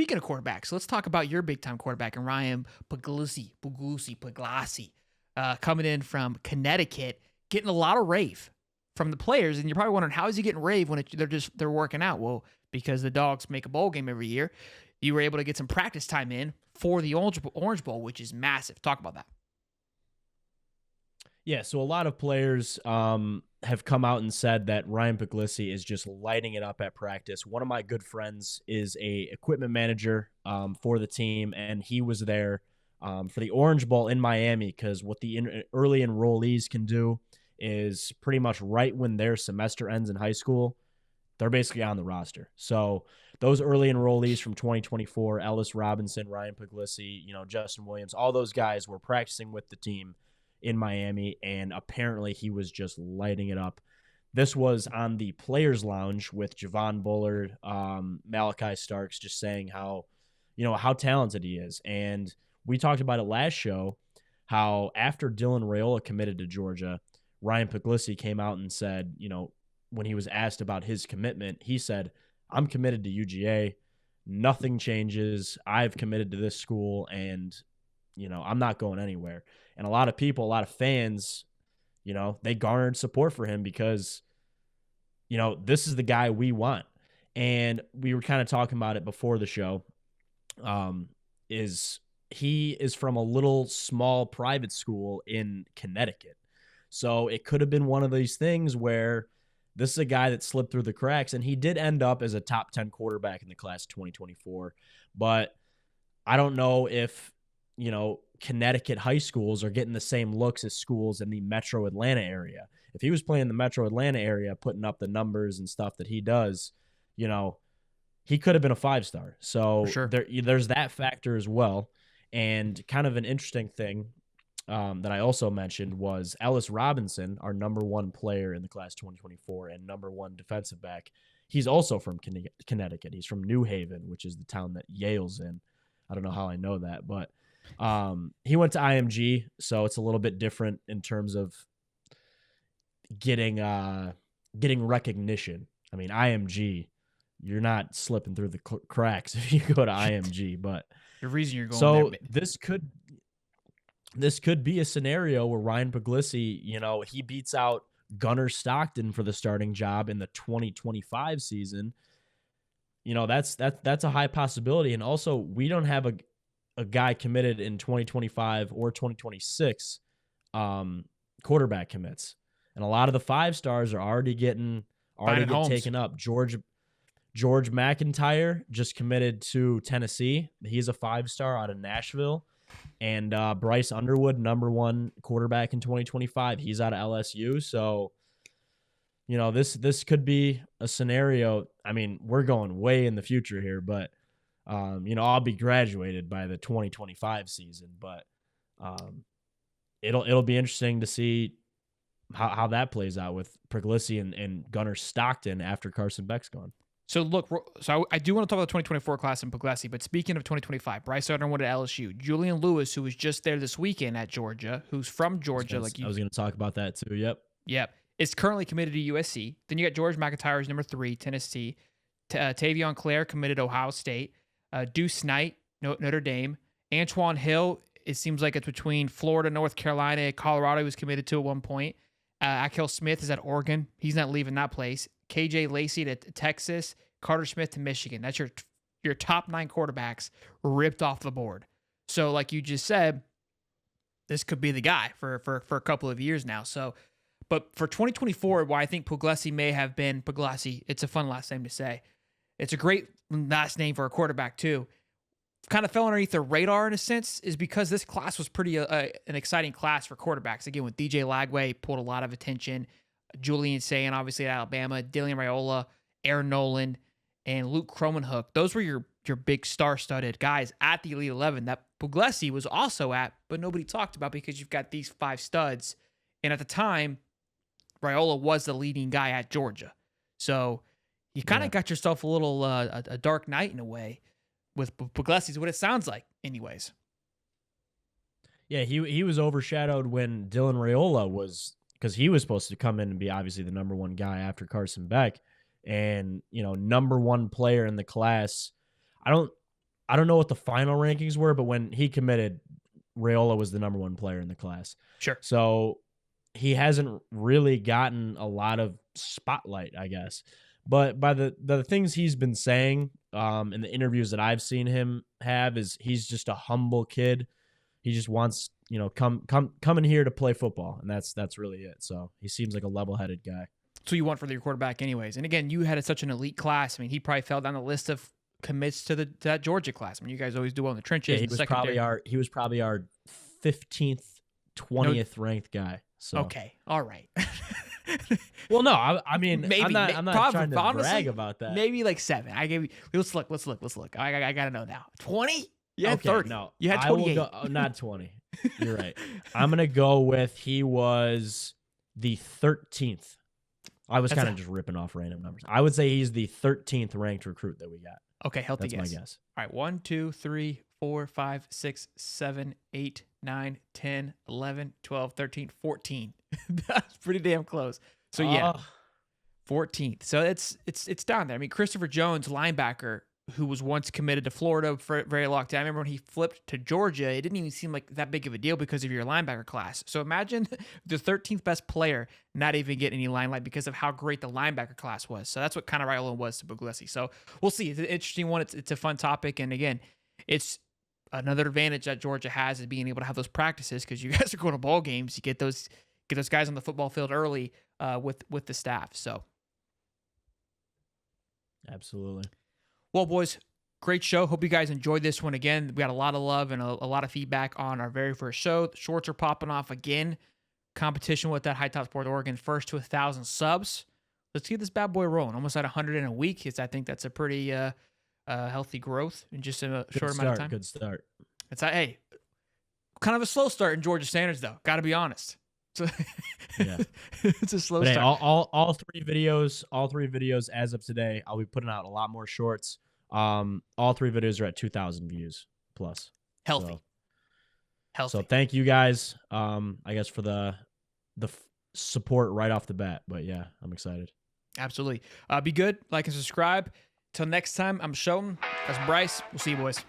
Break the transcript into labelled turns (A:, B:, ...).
A: speaking of quarterbacks, let's talk about your big-time quarterback, and Ryan Puglisi, coming in from Connecticut, getting a lot of rave from the players. And you're probably wondering, how is he getting rave when they're working out? Well, because the Dogs make a bowl game every year, you were able to get some practice time in for the Orange Bowl, which is massive. Talk about that.
B: Yeah, so a lot of players have come out and said that Ryan Puglisi is just lighting it up at practice. One of my good friends is a equipment manager for the team, and he was there for the Orange Bowl in Miami, because what the early enrollees can do is pretty much right when their semester ends in high school, they're basically on the roster. So those early enrollees from 2024, Ellis Robinson, Ryan Puglisi, Justin Williams, all those guys were practicing with the team in Miami, and apparently he was just lighting it up. This was on the Players Lounge with Javon Bullard, Malachi Starks, just saying how talented he is. And we talked about it last show, how after Dylan Raiola committed to Georgia, Ryan Puglisi came out and said, when he was asked about his commitment, he said, "I'm committed to UGA. Nothing changes. I've committed to this school, and I'm not going anywhere." And a lot of people, a lot of fans, they garnered support for him because, this is the guy we want. And we were kind of talking about it before the show. He is from a little small private school in Connecticut. So it could have been one of these things where this is a guy that slipped through the cracks, and he did end up as a top 10 quarterback in the class of 2024. But I don't know if, Connecticut high schools are getting the same looks as schools in the metro Atlanta area. If he was playing in the metro Atlanta area, putting up the numbers and stuff that he does, he could have been a 5-star. So
A: sure.
B: There's that factor as well. And kind of an interesting thing that I also mentioned was Ellis Robinson, our number one player in the class 2024 and number one defensive back. He's also from Connecticut. He's from New Haven, which is the town that Yale's in. I don't know how I know that, but he went to IMG, so it's a little bit different in terms of getting recognition. I mean, IMG, you're not slipping through the cracks if you go to IMG, but
A: the reason you're going
B: so
A: there,
B: this could be a scenario where Ryan Puglisi, he beats out Gunnar Stockton for the starting job in the 2025 season. That's a high possibility. And also, we don't have a guy committed in 2025 or 2026 quarterback commits. And a lot of the 5-stars are already getting taken up. George McIntyre just committed to Tennessee. He's a 5-star out of Nashville. And Bryce Underwood, number one quarterback in 2025. He's out of LSU. So, this could be a scenario. I mean, we're going way in the future here, but I'll be graduated by the 2025 season, but it'll be interesting to see how that plays out with Puglisi and Gunnar Stockton after Carson Beck's gone.
A: So look, I do want to talk about the 2024 class in Puglisi, but speaking of 2025, Bryce Underwood at LSU, Julian Lewis, who was just there this weekend at Georgia, who's from Georgia,
B: I was going to talk about that too.
A: Yep. Is currently committed to USC. Then you got George McIntyre, who's number 3, Tennessee. Tavion Clare committed to Ohio State. Deuce Knight, Notre Dame. Antoine Hill, it seems like it's between Florida, North Carolina, Colorado. He was committed to at one point. Akel Smith is at Oregon. He's not leaving that place. KJ Lacey to Texas. Carter Smith to Michigan. That's your top 9 quarterbacks ripped off the board. So, like you just said, this could be the guy for a couple of years now. So, but for 2024, why I think Puglisi may have been Puglisi, it's a fun last name to say. It's a great last name for a quarterback too. Kind of fell underneath the radar in a sense is because this class was pretty an exciting class for quarterbacks. Again, with DJ Lagway pulled a lot of attention. Julian Sayin, obviously at Alabama, Dylan Raiola, Aaron Nolan, and Luke Cromenhook. Those were your big star-studded guys at the Elite 11 that Puglisi was also at, but nobody talked about because you've got these 5 studs. And at the time, Raiola was the leading guy at Georgia. So you kind of got yourself a little a dark night in a way with Puglisi is what it sounds like anyways.
B: Yeah, he was overshadowed when Dylan Raiola was, because he was supposed to come in and be obviously the number one guy after Carson Beck and, number one player in the class. I don't know what the final rankings were, but when he committed, Raiola was the number 1 player in the class.
A: Sure.
B: So he hasn't really gotten a lot of spotlight, I guess. But by the things he's been saying in the interviews that I've seen him have is he's just a humble kid. He just wants, come in here to play football, and that's really it. So he seems like a level-headed guy.
A: So you want for your quarterback anyways. And again, you had such an elite class. I mean, he probably fell down the list of commits to that Georgia class. I mean, you guys always do well in the trenches.
B: Yeah, he was probably our 15th, 20th ranked guy. So
A: okay, all right.
B: Well, no, I mean,
A: maybe
B: I'm not
A: probably,
B: trying to
A: honestly,
B: brag about that.
A: Maybe like 7. I gave you. Let's look. I gotta know now. 20? You had
B: okay,
A: 30.
B: No,
A: you had 28.
B: Not 20. You're right. I'm gonna go with he was the 13th. I was kind of just ripping off random numbers. I would say he's the 13th ranked recruit that we got.
A: Okay, healthy guess.
B: That's my guess.
A: All right, 1, 2, 3, 4, 5, 6, 7, 8, 9, 10, 11, 12, 13, 14. That's pretty damn close. So yeah, 14th. So it's down there. I mean, Christopher Jones, linebacker, who was once committed to Florida for a very long time. I remember when he flipped to Georgia, it didn't even seem like that big of a deal because of your linebacker class. So imagine the 13th best player not even getting any limelight because of how great the linebacker class was. So that's what kind of Raiola was to Puglisi. So we'll see. It's an interesting one. It's a fun topic. And again, it's another advantage that Georgia has is being able to have those practices because you guys are going to ball games. You get those guys on the football field early with the staff. So
B: absolutely.
A: Well, boys, great show. Hope you guys enjoyed this one again. We got a lot of love and a lot of feedback on our very first show. The shorts are popping off again. Competition with that Hightop Sports Oregon, first to 1,000 subs. Let's get this bad boy rolling. Almost at 100 in a week. I think that's a pretty healthy growth in just a short amount of time.
B: Good start.
A: It's hey, kind of a slow start in Georgia standards, though. Got to be honest.
B: Yeah,
A: it's a slow
B: start.
A: Hey,
B: all three videos as of today. I'll be putting out a lot more shorts. All 3 videos are at 2,000 views plus.
A: Healthy.
B: So thank you guys. I guess for the support right off the bat. But yeah, I'm excited.
A: Absolutely. Be good. Like and subscribe. Till next time, I'm Shelton. That's Bryce. We'll see you boys.